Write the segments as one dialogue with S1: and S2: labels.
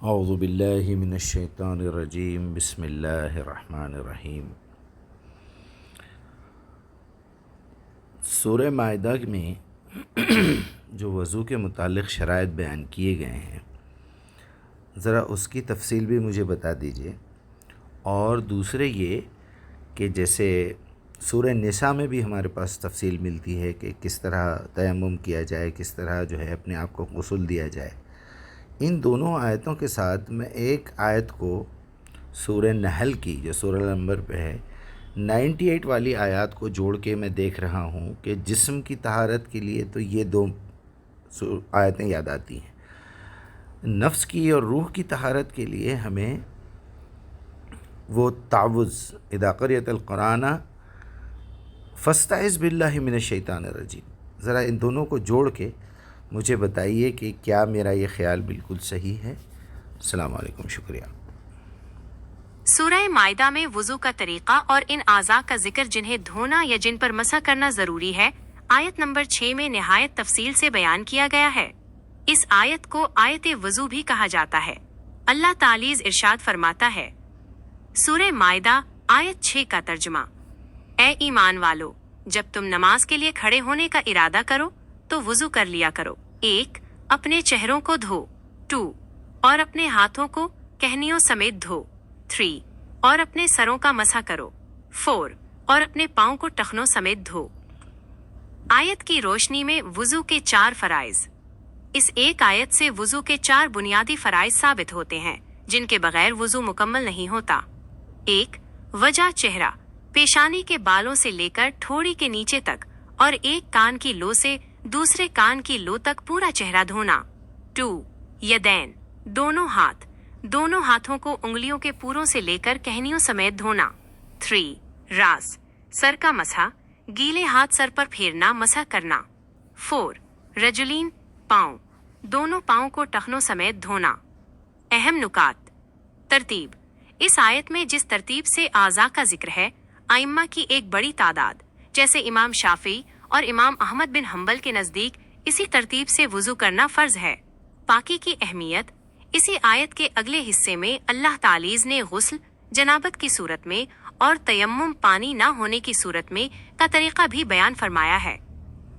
S1: اعوذ باللہ من الشیطان الرجیم بسم اللہ الرحمن الرحیم۔ سورہ مائدہ میں جو وضو کے متعلق شرائط بیان کیے گئے ہیں، ذرا اس کی تفصیل بھی مجھے بتا دیجئے۔ اور دوسرے یہ کہ جیسے سورہ نساء میں بھی ہمارے پاس تفصیل ملتی ہے کہ کس طرح تیمم کیا جائے، کس طرح جو ہے اپنے آپ کو غسل دیا جائے۔ ان دونوں آیتوں کے ساتھ میں ایک آیت کو سورہ نحل کی جو سورہ نمبر پہ ہے 98 والی آیات کو جوڑ کے میں دیکھ رہا ہوں کہ جسم کی طہارت کے لیے تو یہ دو آیتیں یاد آتی ہیں، نفس کی اور روح کی طہارت کے لیے ہمیں وہ تعوذ اذا قرئت القرآن فاستعذ باللہ من الشیطان الرجیم، ذرا ان دونوں کو جوڑ کے مجھے بتائیے کہ کیا میرا یہ خیال بالکل صحیح ہے۔ السلام علیکم، شکریہ۔
S2: سورہ مائدہ میں وضو کا طریقہ اور ان اعضاء کا ذکر جنہیں دھونا یا جن پر مسح کرنا ضروری ہے، آیت نمبر 6 میں نہایت تفصیل سے بیان کیا گیا ہے۔ اس آیت کو آیت وضو بھی کہا جاتا ہے۔ اللہ تعالی ارشاد فرماتا ہے، سورہ مائدہ آیت 6 کا ترجمہ: اے ایمان والو، جب تم نماز کے لیے کھڑے ہونے کا ارادہ کرو تو وضو کر لیا کرو۔ 1 اپنے چہروں کو دھو، 2 اور اپنے ہاتھوں کو کہنیوں سمیت دھو، 3 اور اپنے سروں کا مسح کرو، 4 اور اپنے پاؤں کو ٹخنوں سمیت دھو۔ آیت کی روشنی میں وضو کے 4 فرائض۔ اس ایک آیت سے وضو کے 4 بنیادی فرائض ثابت ہوتے ہیں جن کے بغیر وضو مکمل نہیں ہوتا۔ 1 وجہ چہرہ، پیشانی کے بالوں سے لے کر ٹھوڑی کے نیچے تک اور ایک کان کی لو سے دوسرے کان کی لو تک پورا چہرہ دھونا۔ 2 یدین، دونوں ہاتھ، دونوں ہاتھوں کو انگلیوں کے پوروں سے لے کر کہنیوں سمیت دھونا۔ 3 راس، سر کا مسح، گیلے ہاتھ سر پر پھیرنا، مسح کرنا۔ 4 رجلین، پاؤں، دونوں پاؤں کو ٹخنوں سمیت دھونا۔ اہم نکات۔ ترتیب: اس آیت میں جس ترتیب سے اعضاء کا ذکر ہے، ائمہ کی ایک بڑی تعداد جیسے امام شافعی اور امام احمد بن حنبل کے نزدیک اسی ترتیب سے وضو کرنا فرض ہے۔ پاکی کی اہمیت۔ اسی آیت کے اگلے حصے میں اللہ تعالی نے غسل جنابت کی صورت میں اور تیمم پانی نہ ہونے کی صورت میں کا طریقہ بھی بیان فرمایا ہے۔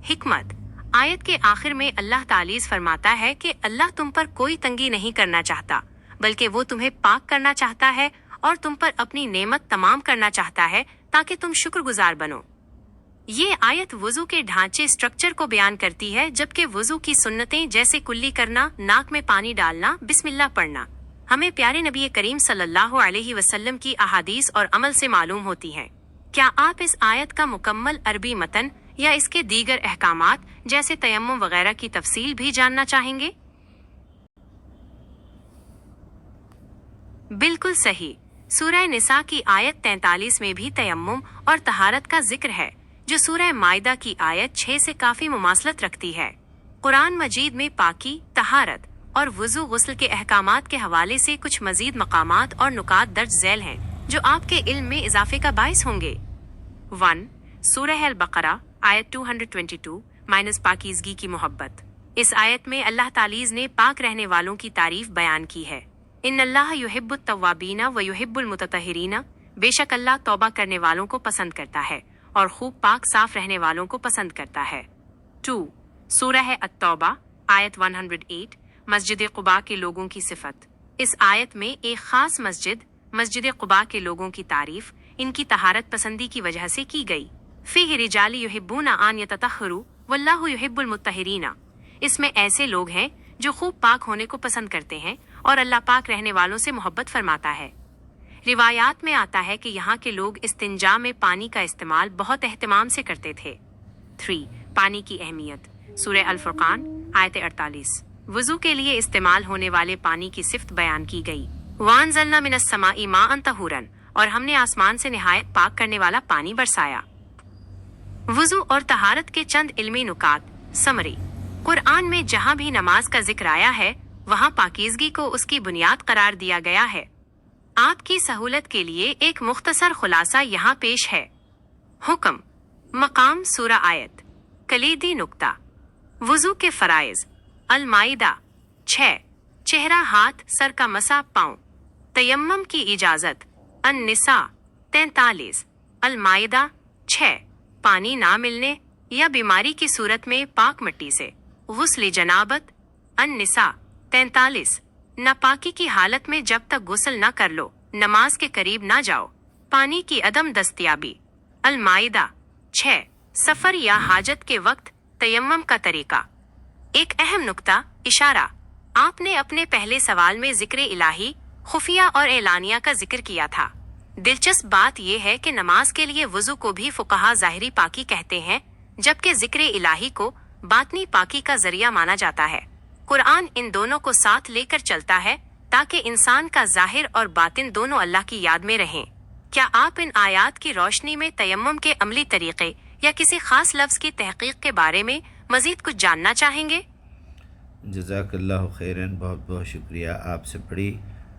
S2: حکمت۔ آیت کے آخر میں اللہ تعالی فرماتا ہے کہ اللہ تم پر کوئی تنگی نہیں کرنا چاہتا، بلکہ وہ تمہیں پاک کرنا چاہتا ہے اور تم پر اپنی نعمت تمام کرنا چاہتا ہے تاکہ تم شکر گزار بنو۔ یہ آیت وضو کے ڈھانچے اسٹرکچر کو بیان کرتی ہے، جبکہ وضو کی سنتیں جیسے کلی کرنا، ناک میں پانی ڈالنا، بسم اللہ پڑھنا ہمیں پیارے نبی کریم صلی اللہ علیہ وسلم کی احادیث اور عمل سے معلوم ہوتی ہیں۔ کیا آپ اس آیت کا مکمل عربی متن یا اس کے دیگر احکامات جیسے تیمم وغیرہ کی تفصیل بھی جاننا چاہیں گے؟ بالکل صحیح۔ سورہ نساء کی آیت 43 میں بھی تیمم اور طہارت کا ذکر ہے، جو سورہ مائدہ کی آیت 6 سے کافی مماثلت رکھتی ہے۔ قرآن مجید میں پاکی، طہارت اور وضو غسل کے احکامات کے حوالے سے کچھ مزید مقامات اور نکات درج ذیل ہیں جو آپ کے علم میں اضافے کا باعث ہوں گے۔ 1 سورہ البقرہ آیت 222 پاکیزگی کی محبت۔ اس آیت میں اللہ تعالی نے پاک رہنے والوں کی تعریف بیان کی ہے۔ ان اللہ یحب التوابین و یحب المتطہرین، بے شک اللہ توبہ کرنے والوں کو پسند کرتا ہے اور خوب پاک صاف رہنے والوں کو پسند کرتا ہے۔ 2 سورہ التوبہ آیت 108 مسجد قباء کے لوگوں کی صفت۔ اس آیت میں ایک خاص مسجد قباء کے لوگوں کی تعریف ان کی طہارت پسندی کی وجہ سے کی گئی۔ فیہ رجال یحبون ان یتطہروا واللہ یحب المطہرین، اس میں ایسے لوگ ہیں جو خوب پاک ہونے کو پسند کرتے ہیں اور اللہ پاک رہنے والوں سے محبت فرماتا ہے۔ روایات میں آتا ہے کہ یہاں کے لوگ استنجا میں پانی کا استعمال بہت اہتمام سے کرتے تھے۔ 3 پانی کی اہمیت۔ سورہ الفرقان آیت 48 وضو کے لیے استعمال ہونے والے پانی کی صفت بیان کی گئی۔ وَأَنزَلْنَا مِنَ السَّمَاءِ مَاءً طَهُورًا، اور ہم نے آسمان سے نہایت پاک کرنے والا پانی برسایا۔ وضو اور طہارت کے چند علمی نکات۔ سمری۔ قرآن میں جہاں بھی نماز کا ذکر آیا ہے، وہاں پاکیزگی کو اس کی بنیاد قرار دیا گیا ہے۔ آپ کی سہولت کے لیے ایک مختصر خلاصہ یہاں پیش ہے۔ حکم، مقام سورہ آیت، کلیدی نکتہ، وضو کے فرائض، المائدہ 6 चेहरा, हाथ, सर का मसा, पाँव। तयम्मम की इजाजत। अन-निसा 43, अल-माइदा 6, पानी ना मिलने या बीमारी की सूरत में पाक मिट्टी से गुस्ल जनाबत। अन-निसा 43, नापाकी की हालत में जब तक गुस्ल न कर लो नमाज के करीब ना जाओ। पानी की अदम दस्तयाबी। अल-माइदा 6, सफर या हाजत के वक्त तयम्मम का तरीका। एक अहम नुक्ता, इशारा। आपने अपने पहले सवाल में जिक्र इलाही, खुफिया और एलानिया का जिक्र किया था। दिलचस्प बात यह है कि नमाज के लिए वुजू को भी फुकहा ज़ाहिरी पाकी कहते हैं, जबकि जिक्र इलाही को बातनी पाकी का जरिया माना जाता है। कुरान इन दोनों को साथ लेकर चलता है ताकि इंसान का जाहिर और बातिन दोनों अल्लाह की याद में रहें। क्या आप इन आयात की रोशनी में तयम्मुम के अमली तरीके या किसी खास लफ्ज की तहकीक के बारे में मजीद कुछ जानना चाहेंगे?
S1: जज़ाकल्लाहु खैरन, बहुत बहुत शुक्रिया। आपसे बड़ी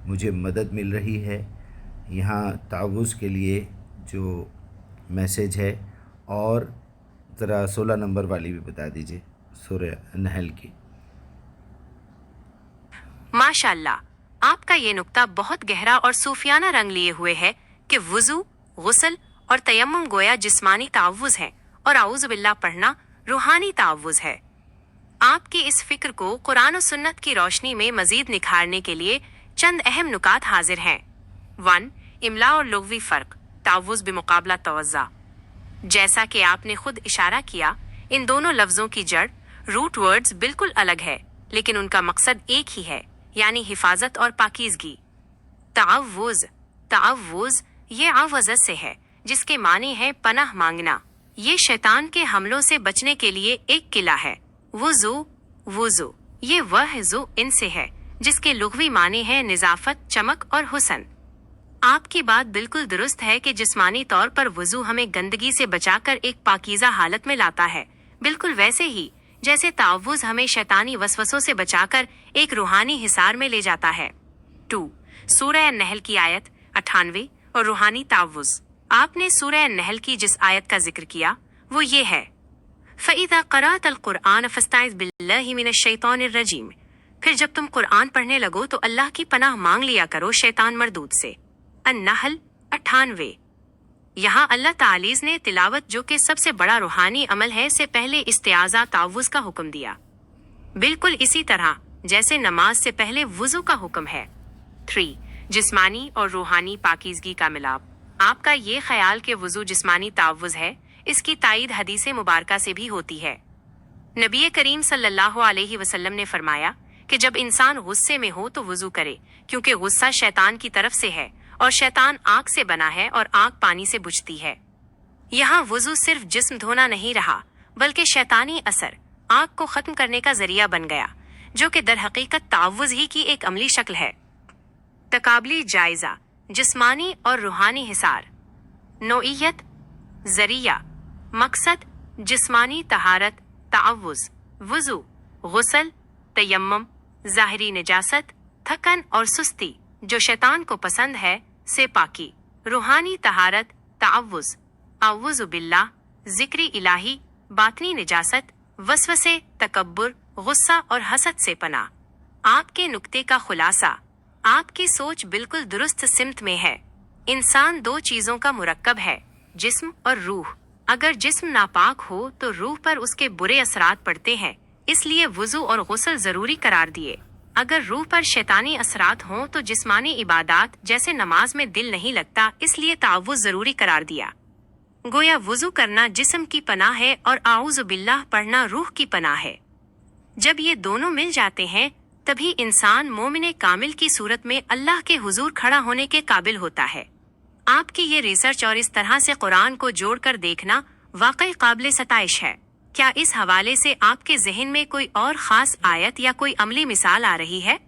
S1: मुझे मदद मिल रही है। यहाँ तावुज़ के लिए जो मैसेज है, और ज़रा 16 नंबर वाली भी बता दीजिए, सूरह नहल की।
S2: माशाअल्लाह, आपका ये नुक्ता बहुत गहरा और सूफियाना रंग लिए हुए है कि वुजू, गुस्ल और तयम्मुम गोया जिस्मानी तावुज़ है और आऊज़ बिल्लाह पढ़ना रूहानी तावुज़ है। आपकी इस फिक्र को कुरान और सुन्नत की रोशनी में मजीद निखारने के लिए चंद अहम नुकात हाजिर हैं। 1. इमला और लुग़वी फ़र्क, तावुज़ बिमुकाबला तवज़्ज़ा। जैसा कि आपने खुद इशारा किया, इन दोनों लफ्ज़ों की जड़, रूट वर्ड्स बिल्कुल अलग है, लेकिन उनका मकसद एक ही है, यानी हिफाजत और पाकीज़गी। तावुज़, तावुज़ ये आवाज़ से है, जिसके माने हैं पनाह मांगना। ये शैतान के हमलों से बचने के लिए एक किला है। वुज़ू, वुज़ू ये वह ज़ू इनसे है, जिसके लुग़वी माने हैं निज़ाफत, चमक और हुस्न। आपकी बात बिल्कुल दुरुस्त है कि जिस्मानी तौर पर वुज़ू हमें गंदगी से बचाकर एक पाकीज़ा हालत में लाता है, बिल्कुल वैसे ही जैसे तावुज़ हमें शैतानी वसवसों से बचाकर एक रूहानी हिसार में ले जाता है। 2. सूरह नहल की आयत 98 और रूहानी तावुज़। आपने सूरह नहल की जिस आयत का जिक्र किया वो ये है, फ़इज़ा क़राअतल क़ुरआन फ़स्तइज़ बिल्लाहि मिनश शैतानिर रजीम। फिर जब तुम कुरान पढ़ने लगो तो अल्लाह की पनाह मांग लिया करो शैतान मरदूद से। अन-नहल 98। यहाँ अल्लाह तालीज़ ने तिलावत, जो कि सबसे बड़ा रूहानी अमल है, से पहले इस्तिआज़ा तावुज़ का हुक्म दिया, बिल्कुल इसी तरह जैसे नमाज से पहले वुज़ू का हुक्म है। 3. जिस्मानी और रूहानी पाकीज़गी का मिलाप। आपका ये ख्याल कि वुज़ू जिस्मानी तावुज़ है, इसकी तायीद हदीस मुबारका से भी होती है। नबी करीम सल्लल्लाहु अलैहि वसल्लम ने फरमाया कि जब इंसान गुस्से में हो तो वुज़ू करे, क्योंकि गुस्सा शैतान की तरफ से है और शैतान आग से बना है और आग पानी से बुझती है। यहाँ वुज़ू सिर्फ जिस्म धोना नहीं रहा, बल्कि शैतानी असर आग को ख़त्म करने का जरिया बन गया, जो कि दर हकीकत तावुज़ ही की एक अमली शक्ल है। तकाबली जायज़ा, जिस्मानी और रूहानी हिसार। नौइयत, जरिया, मकसद, जिस्मानी तहारत, तावुज़, वुज़ू, गुस्ल, तयम्मुम, ज़ाहिरी निजासत, थकन और सुस्ती जो शैतान को पसंद है से पाकी। रूहानी तहारत, तावुज़, आऊज़ु बिल्लाह, ज़िक्र इलाही, बातनी निजासत, वसवसे, तकब्बुर, गुस्सा और हसद से पनाह। आपके नुक्ते का खुलासा, आपकी सोच बिल्कुल दुरुस्त सिमत में है। इंसान दो चीज़ों का मुरक्कब है, जिस्म और रूह। अगर जिस्म नापाक हो तो रूह पर उसके बुरे असरात पड़ते हैं, इसलिए वुज़ू और गुस्ल ज़रूरी करार दिए। अगर रूह पर शैतानी असरात हों तो जिस्मानी इबादात जैसे नमाज में दिल नहीं लगता, इसलिए तावुज़ ज़रूरी करार दिया। गोया वुज़ू करना जिस्म की पनाह है और आऊज़ु बिल्लाह पढ़ना रूह की पनाह है। जब ये दोनों मिल जाते हैं तभी इंसान मोमिने कामिल की सूरत में अल्लाह के हुजूर खड़ा होने के काबिल होता है। आपकी ये रिसर्च और इस तरह से कुरान को जोड़कर देखना वाकई काबिल सताइश है। क्या इस हवाले से आपके ज़हन में कोई और ख़ास आयत या कोई अमली मिसाल आ रही है?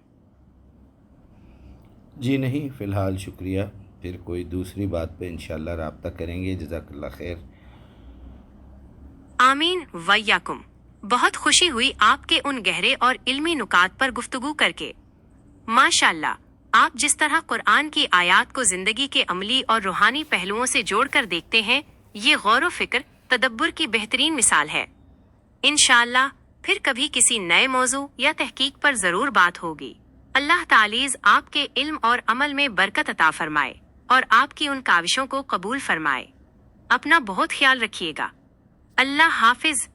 S1: जी नहीं, फ़िलहाल शुक्रिया। फिर कोई दूसरी बात पे इंशाअल्लाह राब्ता करेंगे। जज़ाकल्लाह खैर।
S2: आमीन वय्याकुम। बहुत खुशी हुई आपके उन गहरे और इल्मी नुकात पर गुफ्तगू करके। माशाअल्लाह, आप जिस तरह कुरान की आयात को ज़िंदगी के अमली और रूहानी पहलुओं से जोड़कर देखते हैं, ये गौर व फिक्र, तदब्बुर की बेहतरीन मिसाल है। इंशाअल्लाह फिर कभी किसी नए मौजू या तहकीक पर ज़रूर बात होगी। اللہ تعالیٰ آپ کے علم اور عمل میں برکت عطا فرمائے اور آپ کی ان کاوشوں کو قبول فرمائے۔ اپنا بہت خیال رکھیے گا۔ اللہ حافظ۔